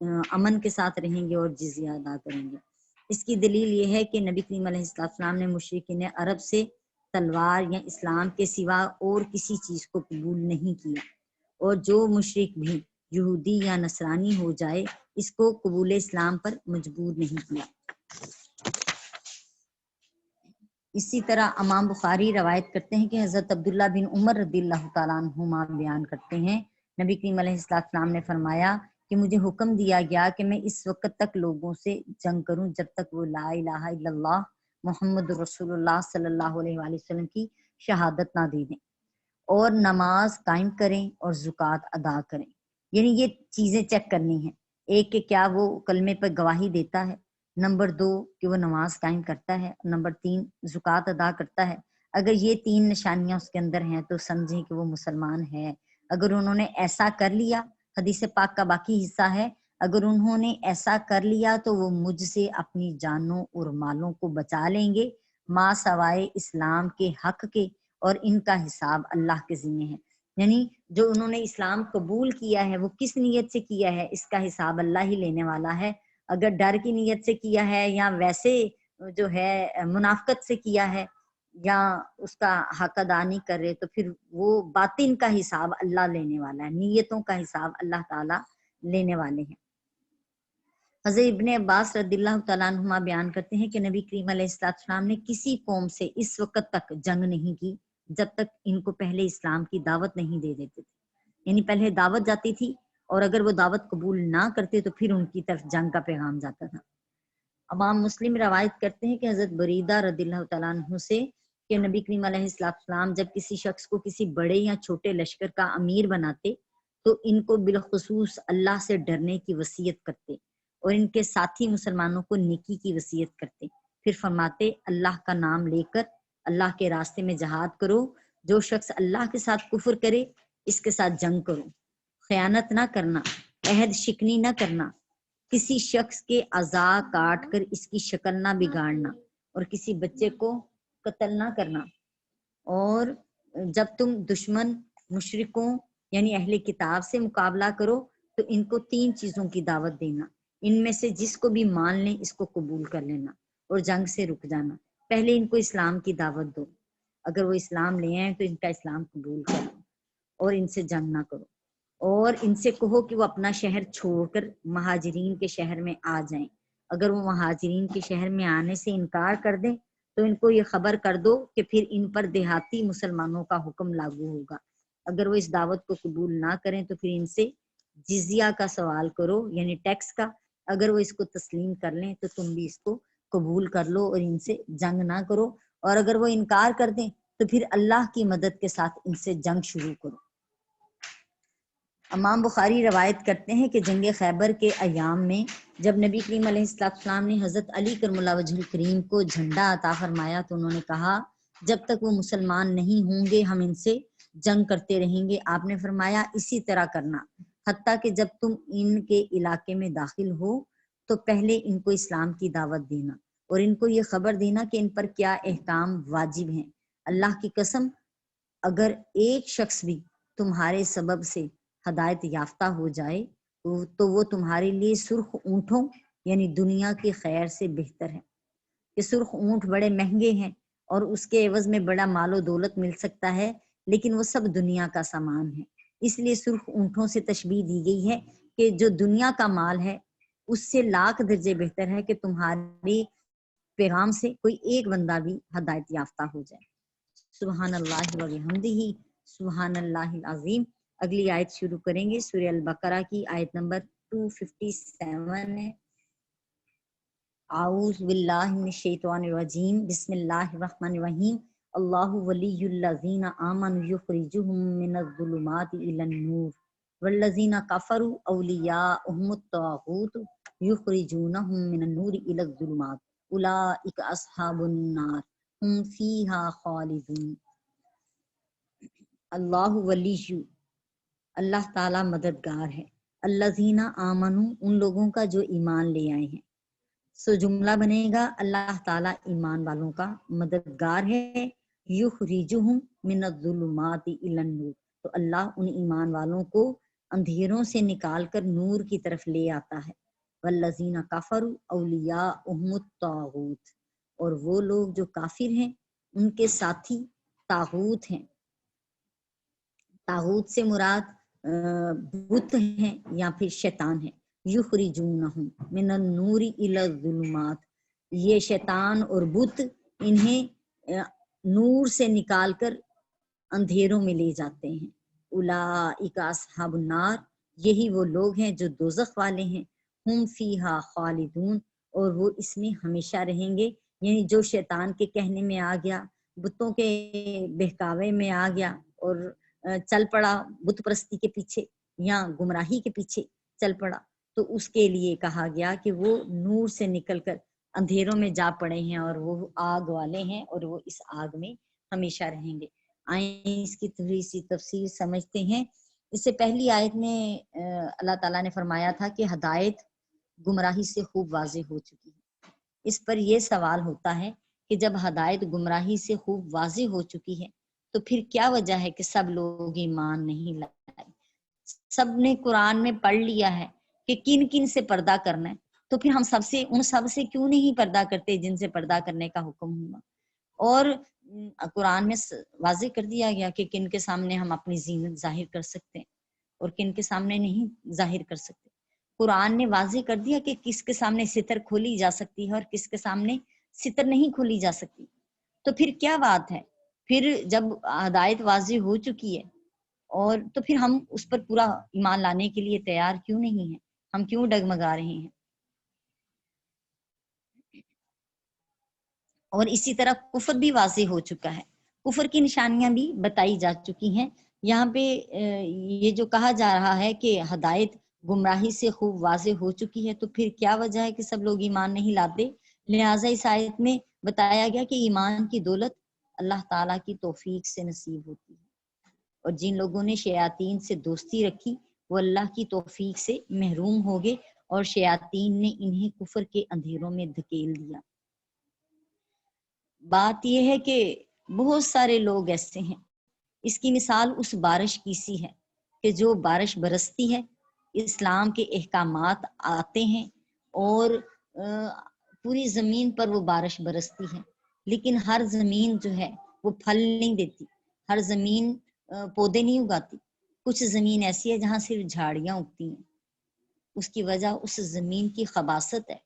امن کے ساتھ رہیں گے اور جزیہ ادا کریں گے۔ اس کی دلیل یہ ہے کہ نبی کریم علیہ السلام نے مشرکین عرب سے تلوار یا اسلام کے سوا اور کسی چیز کو قبول نہیں کیا، اور جو مشرک بھی یہودی یا نصرانی ہو جائے اس کو قبول اسلام پر مجبور نہیں کیا۔ اسی طرح امام بخاری روایت کرتے ہیں کہ حضرت عبداللہ بن عمر رضی اللہ تعالیٰ عنہما بیان کرتے ہیں، نبی کریم علیہ السلام نے فرمایا کہ مجھے حکم دیا گیا کہ میں اس وقت تک لوگوں سے جنگ کروں جب تک وہ لا الہ الا اللہ محمد رسول اللہ صلی اللہ علیہ وآلہ وسلم کی شہادت نہ دے دیں، اور نماز قائم کریں اور زکوٰۃ ادا کریں۔ یعنی یہ چیزیں چیک کرنی ہیں، ایک کہ کیا وہ کلمے پر گواہی دیتا ہے، نمبر 2 کہ وہ نماز قائم کرتا ہے، نمبر 3 زکوٰۃ ادا کرتا ہے۔ اگر یہ 3 نشانیاں اس کے اندر ہیں تو سمجھیں کہ وہ مسلمان ہے۔ اگر انہوں نے ایسا کر لیا، حدیث پاک کا باقی حصہ ہے، اگر انہوں نے ایسا کر لیا تو وہ مجھ سے اپنی جانوں اور مالوں کو بچا لیں گے ما سوائے اسلام کے حق کے، اور ان کا حساب اللہ کے ذمہ ہے۔ یعنی جو انہوں نے اسلام قبول کیا ہے وہ کس نیت سے کیا ہے، اس کا حساب اللہ ہی لینے والا ہے۔ اگر ڈر کی نیت سے کیا ہے یا ویسے جو ہے منافقت سے کیا ہے یا اس کا حق ادا نہیں کر رہے، تو پھر وہ باطن کا حساب اللہ لینے والا ہے، نیتوں کا حساب اللہ تعالیٰ لینے والے ہیں۔ حضرت ابن عباس رضی اللہ تعالیٰ عنہما بیان کرتے ہیں کہ نبی کریم علیہ السلام نے کسی قوم سے اس وقت تک جنگ نہیں کی جب تک ان کو پہلے اسلام کی دعوت نہیں دے دیتے تھے۔ یعنی پہلے دعوت جاتی تھی اور اگر وہ دعوت قبول نہ کرتے تو پھر ان کی طرف جنگ کا پیغام جاتا تھا۔ امام مسلم روایت کرتے ہیں کہ حضرت بریدہ رضی اللہ تعالیٰ عنہ سے کہ نبی کریم علیہ السلام جب کسی شخص کو کسی بڑے یا چھوٹے لشکر کا امیر بناتے تو ان کو بالخصوص اللہ سے ڈرنے کی وصیت کرتے اور ان کے ساتھی مسلمانوں کو نیکی کی وصیت کرتے۔ پھر فرماتے اللہ کا نام لے کر اللہ کے راستے میں جہاد کرو، جو شخص اللہ کے ساتھ کفر کرے اس کے ساتھ جنگ کرو، خیانت نہ کرنا، عہد شکنی نہ کرنا، کسی شخص کے اعضاء کاٹ کر اس کی شکل نہ بگاڑنا اور کسی بچے کو قتل نہ کرنا، اور جب تم دشمن مشرکوں یعنی اہل کتاب سے مقابلہ کرو تو ان کو 3 چیزوں کی دعوت دینا، ان میں سے جس کو بھی مان لیں اس کو قبول کر لینا اور جنگ سے رک جانا۔ پہلے ان کو اسلام کی دعوت دو، اگر وہ اسلام لے آئیں تو ان کا اسلام قبول کرو اور ان سے جنگ نہ کرو، اور ان سے کہو کہ وہ اپنا شہر چھوڑ کر مہاجرین کے شہر میں آ جائیں۔ اگر وہ مہاجرین کے شہر میں آنے سے انکار کر دیں تو ان کو یہ خبر کر دو کہ پھر ان پر دیہاتی مسلمانوں کا حکم لاگو ہوگا۔ اگر وہ اس دعوت کو قبول نہ کریں تو پھر ان سے جزیہ کا سوال کرو یعنی ٹیکس کا، اگر وہ اس کو تسلیم کر لیں تو تم بھی اس کو قبول کر لو اور ان سے جنگ نہ کرو، اور اگر وہ انکار کر دیں تو پھر اللہ کی مدد کے ساتھ ان سے جنگ شروع کرو۔ امام بخاری روایت کرتے ہیں کہ جنگ خیبر کے ایام میں جب نبی کریم علیہ السلام نے حضرت علی کرم اللہ وجہ الکریم کو جھنڈا عطا فرمایا تو انہوں نے کہا جب تک وہ مسلمان نہیں ہوں گے ہم ان سے جنگ کرتے رہیں گے۔ آپ نے فرمایا اسی طرح کرنا، حتیٰ کہ جب تم ان کے علاقے میں داخل ہو تو پہلے ان کو اسلام کی دعوت دینا اور ان کو یہ خبر دینا کہ ان پر کیا احکام واجب ہیں۔ اللہ کی قسم اگر ایک شخص بھی تمہارے سبب سے ہدایت یافتہ ہو جائے تو وہ تمہارے لیے سرخ اونٹوں یعنی دنیا کی خیر سے بہتر ہے، کہ سرخ اونٹ بڑے مہنگے ہیں اور اس کے عوض میں بڑا مال و دولت مل سکتا ہے لیکن وہ سب دنیا کا سامان ہے، اس لیے سرخ اونٹوں سے تشبیہ دی گئی ہے کہ جو دنیا کا مال ہے اس سے لاکھ درجے بہتر ہے کہ تمہاری پیغام سے کوئی ایک بندہ بھی ہدایت یافتہ ہو جائے۔ سبحان اللہ و بحمدہ سبحان اللہ العظیم۔ اگلی آیت شروع کریں گے سورہ البقرہ کی آیت نمبر 257 ہے۔ اعوذ باللہ من الشیطان الرجیم بسم اللہ الرحمن الرحیم اللہ ولی الذین آمنوا یخرجهم من الظلمات الی النور والذین کفروا اولیاؤہم الطاغوت یخرجونہم من النور الی الظلمات اولئک اصحاب النار ہم فیہا خالدون۔ اللہ ولی، اللہ تعالیٰ مددگار ہے، الذین آمنوا ان لوگوں کا جو ایمان لے آئے ہیں، سو جملہ بنے گا اللہ تعالیٰ ایمان والوں کا مددگار ہے، یخرجہم من الظلمات الی النور، تو اللہ ان ایمان والوں کو اندھیروں سے نکال کر نور کی طرف لے آتا ہے۔ والذین کفروا اولیاؤہم الطاغوت، اور وہ لوگ جو کافر ہیں ان کے ساتھی طاغوت ہیں۔ طاغوت سے مراد بت ہیں یا پھر شیطان ہیں۔ یخرجونہم من النور الی الظلمات، یہ شیطان اور بت انہیں نور سے نکال کر اندھیروں میں لے جاتے ہیں۔ اولئک اصحاب النار، یہی وہ لوگ ہیں جو دوزخ والے ہیں۔ ہم فیہا خالدون، اور وہ اس میں ہمیشہ رہیں گے، یعنی جو شیطان کے کہنے میں آ گیا، بتوں کے بہکاوے میں آ گیا اور چل پڑا بت پرستی کے پیچھے یا گمراہی کے پیچھے چل پڑا، تو اس کے لیے کہا گیا کہ وہ نور سے نکل کر اندھیروں میں جا پڑے ہیں اور وہ آگ والے ہیں اور وہ اس آگ میں ہمیشہ رہیں گے۔ آئیں اس کی تھوڑی سی تفسیر سمجھتے ہیں۔ اس سے پہلی آیت میں اللہ تعالیٰ نے فرمایا تھا کہ ہدایت گمراہی سے خوب واضح ہو چکی ہے۔ اس پر یہ سوال ہوتا ہے کہ جب ہدایت گمراہی سے خوب واضح ہو چکی ہے تو پھر کیا وجہ ہے کہ سب لوگ ایمان نہیں لائے؟ سب نے قرآن میں پڑھ لیا ہے کہ کن کن سے پردہ کرنا ہے، تو پھر ہم ان سب سے کیوں نہیں پردہ کرتے جن سے پردہ کرنے کا حکم ہوا؟ اور قرآن میں واضح کر دیا گیا کہ کن کے سامنے ہم اپنی زینت ظاہر کر سکتے ہیں اور کن کے سامنے نہیں ظاہر کر سکتے۔ قرآن نے واضح کر دیا کہ کس کے سامنے ستر کھولی جا سکتی ہے اور کس کے سامنے ستر نہیں کھولی جا سکتی۔ تو پھر کیا بات ہے؟ پھر جب ہدایت واضح ہو چکی ہے اور تو پھر ہم اس پر پورا ایمان لانے کے لیے تیار کیوں نہیں ہیں؟ ہم کیوں ڈگمگا رہے ہیں؟ اور اسی طرح کفر بھی واضح ہو چکا ہے، کفر کی نشانیاں بھی بتائی جا چکی ہیں۔ یہاں پہ یہ جو کہا جا رہا ہے کہ ہدایت گمراہی سے خوب واضح ہو چکی ہے، تو پھر کیا وجہ ہے کہ سب لوگ ایمان نہیں لاتے؟ لہٰذا اس آیت میں بتایا گیا کہ ایمان کی دولت اللہ تعالیٰ کی توفیق سے نصیب ہوتی ہے، اور جن لوگوں نے شیاطین سے دوستی رکھی وہ اللہ کی توفیق سے محروم ہو گئے اور شیاطین نے انہیں کفر کے اندھیروں میں دھکیل دیا۔ بات یہ ہے کہ بہت سارے لوگ ایسے ہیں، اس کی مثال اس بارش کی سی ہے کہ جو بارش برستی ہے، اسلام کے احکامات آتے ہیں اور پوری زمین پر وہ بارش برستی ہے، لیکن ہر زمین جو ہے وہ پھل نہیں دیتی، ہر زمین پودے نہیں اگاتی۔ کچھ زمین ایسی ہے جہاں صرف جھاڑیاں اگتی ہیں۔ اس کی وجہ اس زمین کی خباثت ہے،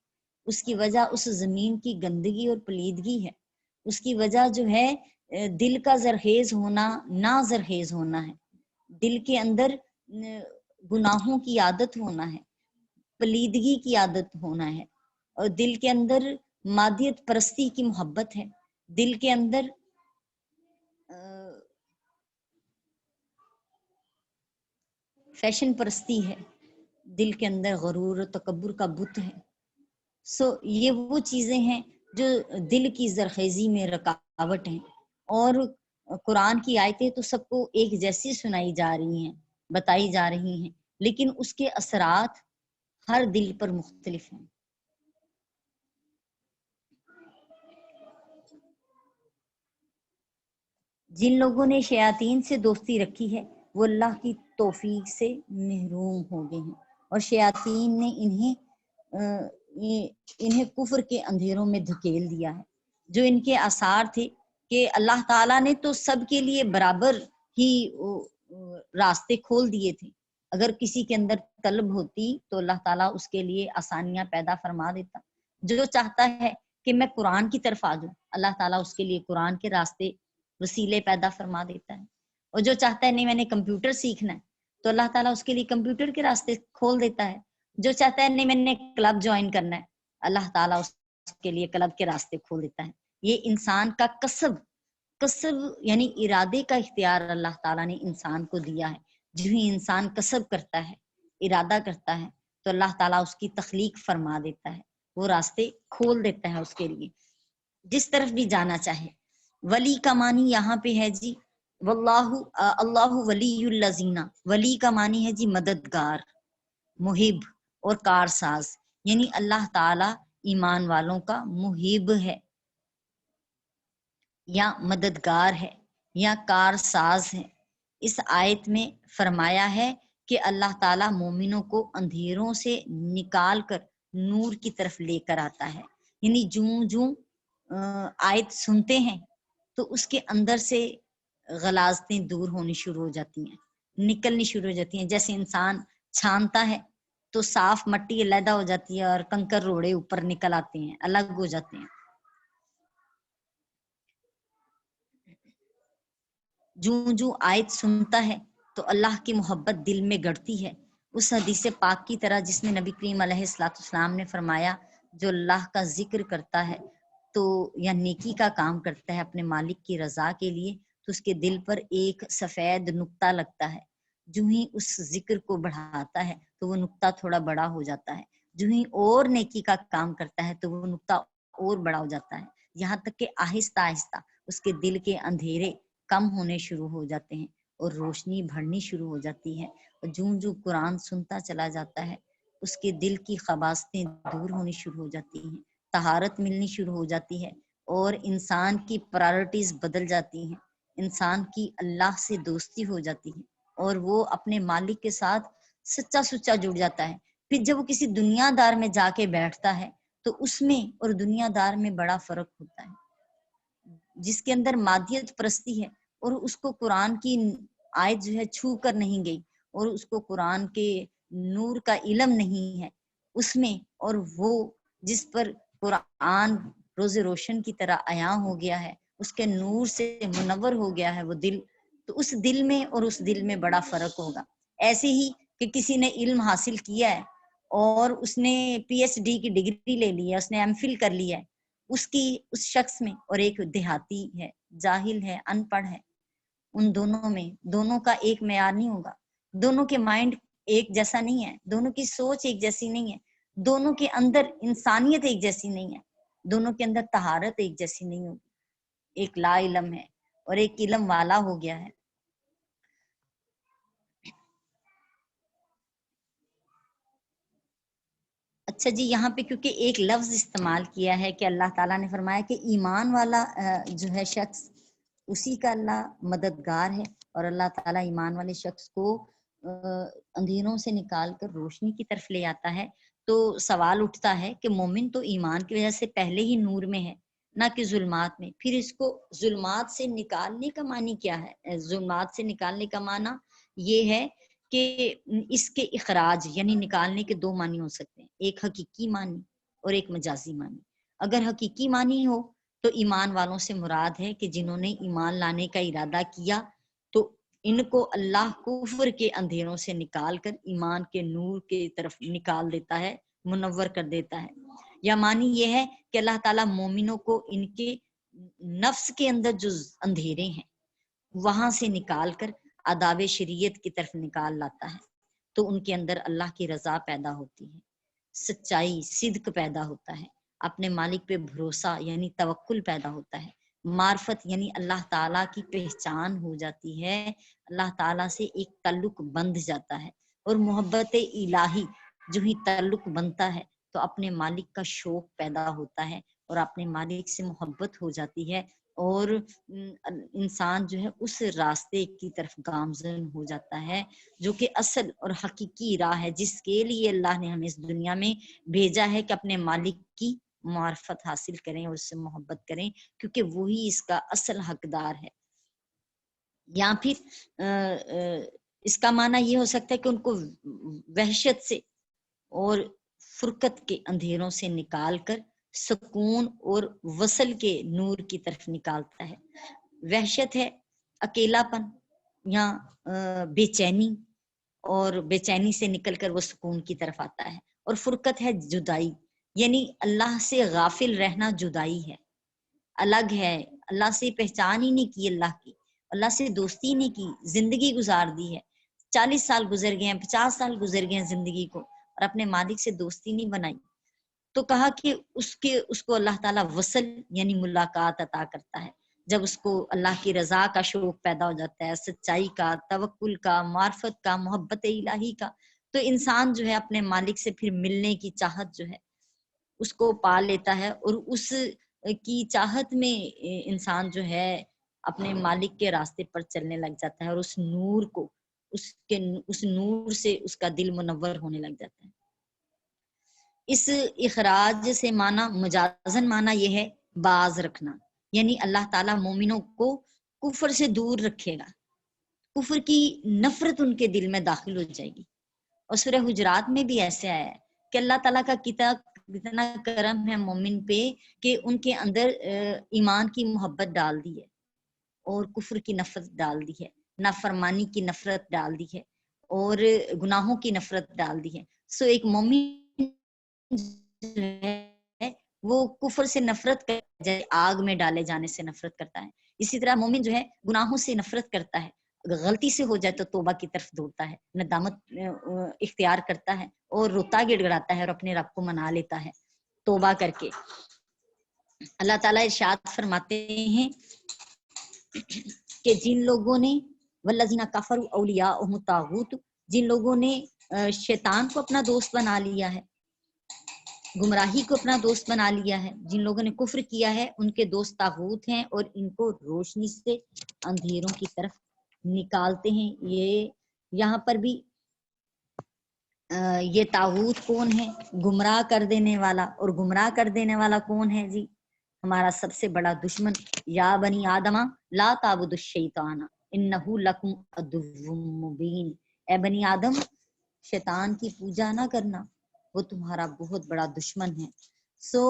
اس کی وجہ اس زمین کی گندگی اور پلیدگی ہے، اس کی وجہ جو ہے دل کا زرخیز ہونا، نا زرخیز ہونا ہے، دل کے اندر گناہوں کی عادت ہونا ہے، پلیدگی کی عادت ہونا ہے، اور دل کے اندر مادیت پرستی کی محبت ہے، دل کے اندر فیشن پرستی ہے، دل کے اندر غرور و تکبر کا بت ہے۔ یہ وہ چیزیں ہیں جو دل کی زرخیزی میں رکاوٹ ہیں، اور قرآن کی آیتیں تو سب کو ایک جیسی سنائی جا رہی ہیں، بتائی جا رہی ہیں، لیکن اس کے اثرات ہر دل پر مختلف ہیں۔ جن لوگوں نے شیاطین سے دوستی رکھی ہے وہ اللہ کی توفیق سے محروم ہو گئے ہیں، اور شیاطین نے انہیں کفر کے اندھیروں میں دھکیل دیا ہے۔ جو ان کے آثار تھے کہ اللہ تعالیٰ نے تو سب کے لیے برابر ہی راستے کھول دیے تھے، اگر کسی کے اندر طلب ہوتی تو اللہ تعالیٰ اس کے لیے آسانیاں پیدا فرما دیتا۔ جو چاہتا ہے کہ میں قرآن کی طرف آ جاؤں، اللہ تعالیٰ اس کے لیے قرآن کے راستے وسیلے پیدا فرما دیتا ہے، اور جو چاہتا ہے نہیں میں نے کمپیوٹر سیکھنا ہے تو اللہ تعالیٰ اس کے لیے کمپیوٹر کے راستے کھول دیتا ہے۔ جو چاہتا ہے نہیں میں نے کلب جوائن کرنا ہے، اللہ تعالیٰ اس کے لیے کلب کے راستے کھول دیتا ہے۔ یہ انسان کا کسب یعنی ارادے کا اختیار اللہ تعالیٰ نے انسان کو دیا ہے۔ جو ہی انسان کسب کرتا ہے، ارادہ کرتا ہے، تو اللہ تعالیٰ اس کی تخلیق فرما دیتا ہے، وہ راستے کھول دیتا ہے اس کے لیے جس طرف بھی جانا چاہے۔ ولی کا معنی یہاں پہ ہے جی واللہ اللہ ولی الذین، ولی کا معنی ہے جی مددگار، محب اور کارساز، یعنی اللہ تعالی ایمان والوں کا محب ہے یا مددگار ہے یا کارساز ہے۔ اس آیت میں فرمایا ہے کہ اللہ تعالیٰ مومنوں کو اندھیروں سے نکال کر نور کی طرف لے کر آتا ہے. یعنی جوں جوں آیت سنتے ہیں تو اس کے اندر سے غلاظتیں دور ہونی شروع ہو جاتی ہیں، نکلنی شروع ہو جاتی ہیں. جیسے انسان چھانتا ہے تو صاف مٹی علیحدہ ہو جاتی ہے اور کنکر روڑے اوپر نکل آتے ہیں، الگ ہو جاتے ہیں. جوں جوں آیت سنتا ہے تو اللہ کی محبت دل میں گڑتی ہے. اس حدیث پاک کی طرح جس میں نبی کریم علیہ الصلوۃ والسلام نے فرمایا جو اللہ کا ذکر کرتا ہے تو یا نیکی کا کام کرتا ہے اپنے مالک کی رضا کے لیے تو اس کے دل پر ایک سفید نقطہ لگتا ہے. جو ہی اس ذکر کو بڑھاتا ہے تو وہ نقطہ تھوڑا بڑا ہو جاتا ہے. جو ہی اور نیکی کا کام کرتا ہے تو وہ نقطہ اور بڑا ہو جاتا ہے، یہاں تک کہ آہستہ آہستہ اس کے دل کے اندھیرے کم ہونے شروع ہو جاتے ہیں اور روشنی بڑھنی شروع ہو جاتی ہے. اور جوں جوں قرآن سنتا چلا جاتا ہے اس کے دل کی خباثتیں دور ہونی شروع ہو جاتی ہیں، طہارت ملنی شروع ہو جاتی ہے اور انسان کی پرائرٹیز بدل جاتی ہیں. انسان کی اللہ سے دوستی ہو جاتی ہے اور وہ اپنے مالک کے ساتھ سچا سچا جڑ جاتا ہے. پھر جب وہ کسی دنیا دار میں جا کے بیٹھتا ہے تو اس میں اور دنیا دار میں بڑا فرق ہوتا ہے. جس کے اندر مادیت پرستی ہے اور اس کو قرآن کی آیت جو ہے چھو کر نہیں گئی اور اس کو قرآن کے نور کا علم نہیں ہے اس میں، اور وہ جس پر قرآن روز روشن کی طرح عیاں ہو گیا ہے، اس کے نور سے منور ہو گیا ہے وہ دل، تو اس دل میں اور اس دل میں بڑا فرق ہوگا. ایسے ہی کہ کسی نے علم حاصل کیا ہے اور اس نے پی ایچ ڈی کی ڈگری لے لی ہے، اس نے ایم فل کر لیا ہے، اس شخص میں اور ایک دیہاتی ہے، جاہل ہے، ان پڑھ ہے، ان دونوں میں دونوں کا ایک معیار نہیں ہوگا. دونوں کے مائنڈ ایک جیسا نہیں ہے، دونوں کی سوچ ایک جیسی نہیں ہے، دونوں کے اندر انسانیت ایک جیسی نہیں ہے، دونوں کے اندر طہارت ایک جیسی نہیں ہوگی. ایک لا علم ہے اور ایک علم والا ہو گیا ہے. اچھا جی، یہاں پہ کیونکہ ایک لفظ استعمال کیا ہے کہ اللہ تعالیٰ نے فرمایا کہ ایمان والا جو ہے شخص اسی کا اللہ مددگار ہے، اور اللہ تعالیٰ ایمان والے شخص کو اندھیروں سے نکال کر روشنی کی طرف لے آتا ہے. تو سوال اٹھتا ہے کہ مومن تو ایمان کی وجہ سے پہلے ہی نور میں ہے نہ کہ ظلمات میں، پھر اس کو ظلمات سے نکالنے کا معنی کیا ہے؟ ظلمات سے نکالنے کا معنی یہ ہے کہ اس کے اخراج یعنی نکالنے کے دو معنی ہو سکتے ہیں، ایک حقیقی معنی اور ایک مجازی معنی. اگر حقیقی معنی ہو تو ایمان والوں سے مراد ہے کہ جنہوں نے ایمان لانے کا ارادہ کیا تو ان کو اللہ کفر کے اندھیروں سے نکال کر ایمان کے نور کی طرف نکال دیتا ہے، منور کر دیتا ہے. یا معنی یہ ہے کہ اللہ تعالیٰ مومنوں کو ان کے نفس کے اندر جو اندھیرے ہیں وہاں سے نکال کر آداب شریعت کی طرف نکال لاتا ہے، تو ان کے اندر اللہ کی رضا پیدا ہوتی ہے، سچائی صدق پیدا ہوتا ہے، اپنے مالک پہ بھروسہ یعنی توکل پیدا ہوتا ہے، معرفت یعنی اللہ تعالیٰ کی پہچان ہو جاتی ہے، اللہ تعالیٰ سے ایک تعلق بندھ جاتا ہے، اور محبت الہی جو ہی تعلق بنتا ہے تو اپنے مالک کا شوق پیدا ہوتا ہے اور اپنے مالک سے محبت ہو جاتی ہے، اور انسان جو ہے اس راستے کی طرف گامزن ہو جاتا ہے جو کہ اصل اور حقیقی راہ ہے، جس کے لیے اللہ نے ہمیں اس دنیا میں بھیجا ہے کہ اپنے مالک کی معرفت حاصل کریں اور اس سے محبت کریں، کیونکہ وہی اس کا اصل حقدار ہے. یا پھر اس کا معنی یہ ہو سکتا ہے کہ ان کو وحشت سے اور فرقت کے اندھیروں سے نکال کر سکون اور وصل کے نور کی طرف نکالتا ہے. وحشت ہے اکیلا پن یا بے چینی، اور بے چینی سے نکل کر وہ سکون کی طرف آتا ہے، اور فرقت ہے جدائی، یعنی اللہ سے غافل رہنا جدائی ہے، الگ ہے، اللہ سے پہچان ہی نہیں کی، اللہ سے دوستی نہیں کی، زندگی گزار دی ہے، 40 سال گزر گئے ہیں، 50 سال گزر گئے ہیں زندگی کو اور اپنے مالک سے دوستی نہیں بنائی. تو کہا کہ اس کو اللہ تعالیٰ وصل یعنی ملاقات عطا کرتا ہے، جب اس کو اللہ کی رضا کا شوق پیدا ہو جاتا ہے، سچائی کا، توکل کا، معرفت کا، محبت الہی کا، تو انسان جو ہے اپنے مالک سے پھر ملنے کی چاہت جو ہے اس کو پا لیتا ہے، اور اس کی چاہت میں انسان جو ہے اپنے مالک کے راستے پر چلنے لگ جاتا ہے اور اس نور کو، اس نور سے اس کا دل منور ہونے لگ جاتا ہے۔ اس اخراج سے معنی مجازن معنی یہ ہے باز رکھنا، یعنی اللہ تعالیٰ مومنوں کو کفر سے دور رکھے گا، کفر کی نفرت ان کے دل میں داخل ہو جائے گی۔ اور سورہ حجرات میں بھی ایسے آیا ہے کہ اللہ تعالیٰ کا کتنا کرم ہے مومن پہ کہ ان کے اندر ایمان کی محبت ڈال دی ہے اور کفر کی نفرت ڈال دی ہے، نافرمانی کی نفرت ڈال دی ہے اور گناہوں کی نفرت ڈال دی ہے۔ سو ایک مومن جو ہے وہ کفر سے نفرت جیسے آگ میں ڈالے جانے سے نفرت کرتا ہے، اسی طرح مومن جو ہے گناہوں سے نفرت کرتا ہے، غلطی سے ہو جائے تو توبہ کی طرف دوڑتا ہے، ندامت اختیار کرتا ہے اور روتا گڑ گڑاتا ہے اور اپنے رب کو منا لیتا ہے توبہ کر کے۔ اللہ تعالیٰ ارشاد فرماتے ہیں کہ جن لوگوں نے والذین کفروا اولیاءهم الطاغوت، جن لوگوں نے شیطان کو اپنا دوست بنا لیا ہے، گمراہی کو اپنا دوست بنا لیا ہے، جن لوگوں نے کفر کیا ہے ان کے دوست طاغوت ہیں اور ان کو روشنی سے اندھیروں کی طرف نکالتے ہیں۔ یہ یہاں پر بھی یہ طاغوت کون ہے؟ گمراہ کر دینے والا، اور گمراہ کر دینے والا کون ہے جی؟ ہمارا سب سے بڑا دشمن، یا بنی آدمہ لا تعبدوا الشیطان انہ لکم عدو مبین، اے بنی آدم شیطان کی پوجا نہ کرنا، وہ تمہارا بہت بڑا دشمن ہے۔ سو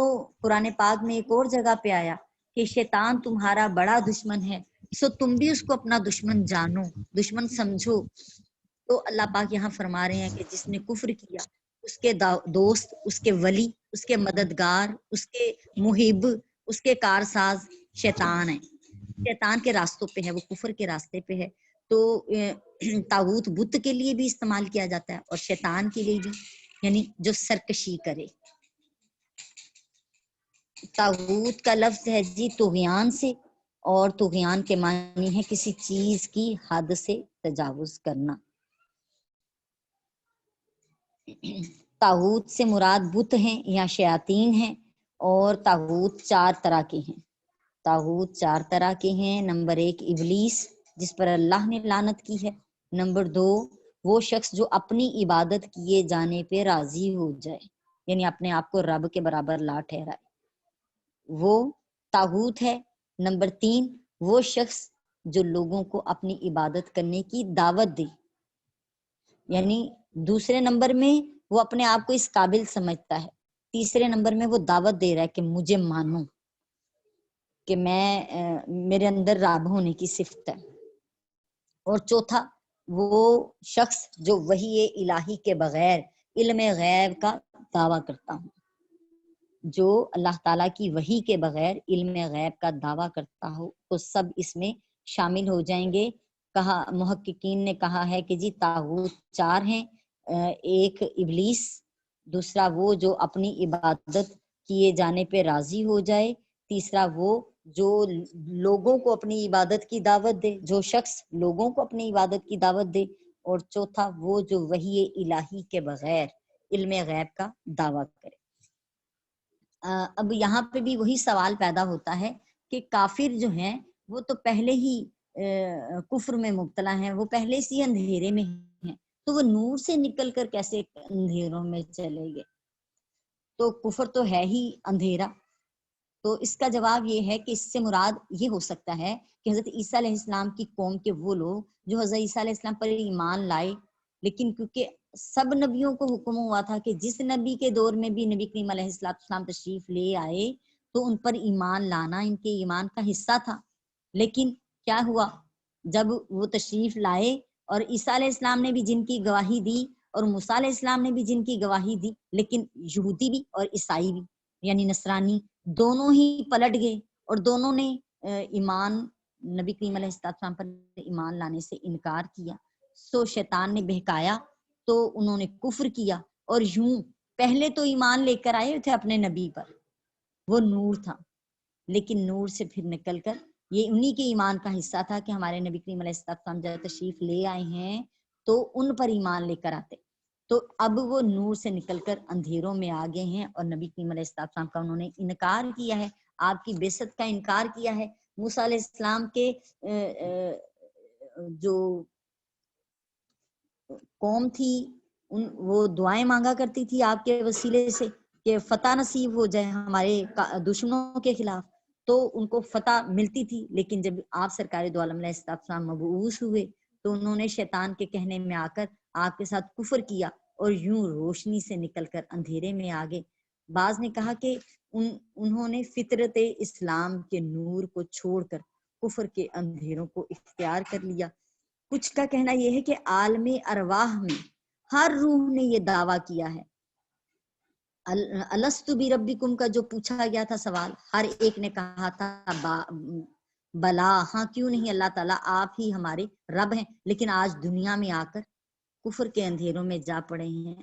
قرآن پاک میں ایک اور جگہ پہ آیا کہ شیطان تمہارا بڑا دشمن ہے، سو تم بھی اس کو اپنا دشمن جانو، دشمن سمجھو۔ تو اللہ پاک یہاں فرما رہے ہیں کہ جس نے کفر کیا اس کے دوست، اس کے ولی، اس کے مددگار، اس کے محب، اس کے کارساز شیطان ہے، شیطان کے راستوں پہ ہے، وہ کفر کے راستے پہ ہے۔ تو طاغوت بت کے لیے بھی استعمال کیا جاتا ہے اور شیطان کے لیے بھی، یعنی جو سرکشی کرے۔ طاغوت کا لفظ ہے جی طغیان سے، اور طغیان کے معنی ہے کسی چیز کی حد سے تجاوز کرنا۔ طاغوت سے مراد بت ہیں یا شیاطین ہیں، اور طاغوت 4 طرح کے ہیں۔ طاغوت 4 طرح کے ہیں۔ نمبر 1 ابلیس، جس پر اللہ نے لعنت کی ہے۔ نمبر 2 وہ شخص جو اپنی عبادت کیے جانے پہ راضی ہو جائے، یعنی اپنے آپ کو رب کے برابر لا ٹھہرائے، وہ طاغوت ہے۔ نمبر 3 وہ شخص جو لوگوں کو اپنی عبادت کرنے کی دعوت دے، یعنی دوسرے نمبر میں وہ اپنے آپ کو اس قابل سمجھتا ہے، تیسرے نمبر میں وہ دعوت دے رہا ہے کہ مجھے مانو، کہ میرے اندر رب ہونے کی صفت ہے۔ اور چوتھا وہ شخص جو وحی الہی کے بغیر علم غیب کا دعویٰ کرتا ہوں، جو اللہ تعالیٰ کی وحی کے بغیر علم غیب کا دعویٰ کرتا ہو، تو سب اس میں شامل ہو جائیں گے۔ کہا محققین نے کہا ہے کہ جی طاغوت 4 ہیں۔ ایک ابلیس، دوسرا وہ جو اپنی عبادت کیے جانے پہ راضی ہو جائے، تیسرا وہ جو لوگوں کو اپنی عبادت کی دعوت دے، جو شخص لوگوں کو اپنی عبادت کی دعوت دے، اور چوتھا وہ جو وحی الہی کے بغیر علم غیب کا دعویٰ کرے۔ اب یہاں پہ بھی وہی سوال پیدا ہوتا ہے کہ کافر جو ہیں وہ تو پہلے ہی کفر میں مبتلا ہیں، وہ پہلے سے ہی اندھیرے میں ہیں، تو وہ نور سے نکل کر کیسے اندھیروں میں چلے گئے؟ تو کفر تو ہے ہی اندھیرا۔ تو اس کا جواب یہ ہے کہ اس سے مراد یہ ہو سکتا ہے کہ حضرت عیسیٰ علیہ السلام کی قوم کے وہ لوگ جو حضرت عیسیٰ علیہ السلام پر ایمان لائے، لیکن کیونکہ سب نبیوں کو حکم ہوا تھا کہ جس نبی کے دور میں بھی نبی کریم علیہ السلام تشریف لے آئے تو ان پر ایمان لانا ان کے ایمان کا حصہ تھا، لیکن کیا ہوا جب وہ تشریف لائے اور عیسیٰ علیہ السلام نے بھی جن کی گواہی دی اور موسیٰ علیہ السلام نے بھی جن کی گواہی دی، لیکن یہودی بھی اور عیسائی بھی یعنی نصرانی دونوں ہی پلٹ گئے اور دونوں نے ایمان نبی کریم علیہ السلام پر ایمان لانے سے انکار کیا۔ سو شیطان نے بہکایا تو انہوں نے کفر کیا، اور یوں پہلے تو ایمان لے کر آئے تھے اپنے نبی پر، وہ نور تھا، لیکن نور سے پھر نکل کر یہ انہی کے ایمان کا حصہ تھا کہ ہمارے نبی کریم علیہ السلام جب تشریف لے آئے ہیں تو ان پر ایمان لے کر آتے، تو اب وہ نور سے نکل کر اندھیروں میں آ گئے ہیں اور نبی کریم علیہ السلام کا انہوں نے انکار کیا ہے، آپ کی بعثت کا انکار کیا ہے۔ موسیٰ علیہ السلام کے جو قوم تھی وہ دعائیں مانگا کرتی تھی آپ کے وسیلے سے کہ فتح نصیب ہو جائے ہمارے دشمنوں کے خلاف، تو ان کو فتح ملتی تھی. لیکن جب آپ سرکار دو عالم علیہ السلام مبعوث ہوئے تو انہوں نے شیطان کے کہنے میں آ کر آپ کے ساتھ کفر کیا اور یوں روشنی سے نکل کر اندھیرے میں آ گئے. بعض نے کہا کہ انہوں نے فطرت اسلام کے نور کو چھوڑ کر کفر کے اندھیروں کو اختیار کر لیا. کچھ کا کہنا یہ ہے کہ عالم ارواح میں ہر روح نے یہ دعویٰ کیا ہے. الست بربکم کا جو پوچھا گیا تھا سوال، ہر ایک نے کہا تھا بلا، ہاں کیوں نہیں اللہ تعالیٰ آپ ہی ہمارے رب ہیں. لیکن آج دنیا میں آ کر کفر کے اندھیروں میں جا پڑے ہیں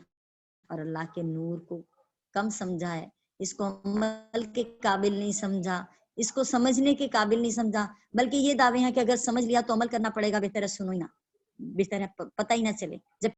اور اللہ کے نور کو کم سمجھا ہے، اس کو عمل کے قابل نہیں سمجھا، اس کو سمجھنے کے قابل نہیں سمجھا، بلکہ یہ دعوے ہیں کہ اگر سمجھ لیا تو عمل کرنا پڑے گا، بہتر ہے سنو ہی نہ، بہتر ہے پتہ ہی نہ چلے. جب